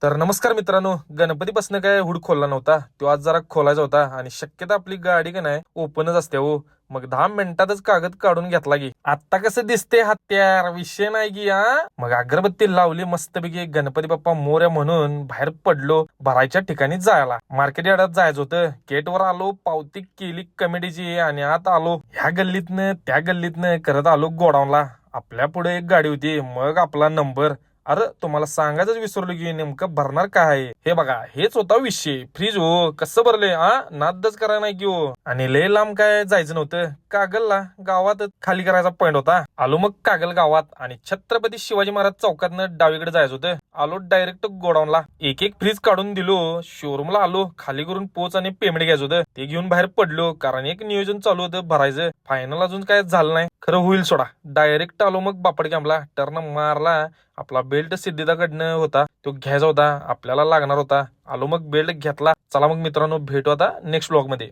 तर नमस्कार मित्रांनो, गणपतीपासून काय हुड खोलला नव्हता. तो आज जरा खोलायचा होता आणि शक्यता आपली गाडी का नाही ओपनच असते हो. मग 10 मिनिटातच कागद काढून घेतला की. आता कसं दिसते हत्यार विषय नाही की हा. मग अगरबत्ती लावली मस्तपैकी गणपती बाप्पा मोरया म्हणून बाहेर पडलो भरायच्या ठिकाणी जायला. मार्केट यार्डात जायचं होतं. गेटवर आलो, पावती केली कमिटीची आणि आत आलो. ह्या गल्लीतनं त्या गल्लीतनं करत आलो गोडाऊनला. आपल्या पुढे एक गाडी होती, मग आपला नंबर. अरे तुम्हाला सांगायचंच विसरलो की नेमकं भरणार काय आहे. हे बघा, हेच होता विषय. फ्रीज हो कसं भरले नादच करा नाही की हो. आणि लय लांब काय जायचं नव्हतं. कागलला गावात खाली करायचा पॉइंट होता. आलो मग कागल गावात आणि छत्रपती शिवाजी महाराज चौकातनं डावीकडे जायचं होतं. आलो डायरेक्ट गोडाऊनला. एक एक फ्रीज काढून दिलो. शोरूमला आलो, खाली करून पोच आणि पेमेंट घ्यायचं होतं. ते घेऊन बाहेर पडलो कारण एक नियोजन चालू होतं भरायचं. फायनल अजून काय झालं नाही, खरं होईल सोडा. डायरेक्ट आलो मग बापड कॅम्पला. टर्न मारला. आपला बेल्ट सिद्धिदाकडनं होता, तो घ्यायचा होता, आपल्याला लागणार होता. आलो मग बेल्ट घेतला. चला मग मित्रांनो, भेटू आता नेक्स्ट ब्लॉग मध्ये.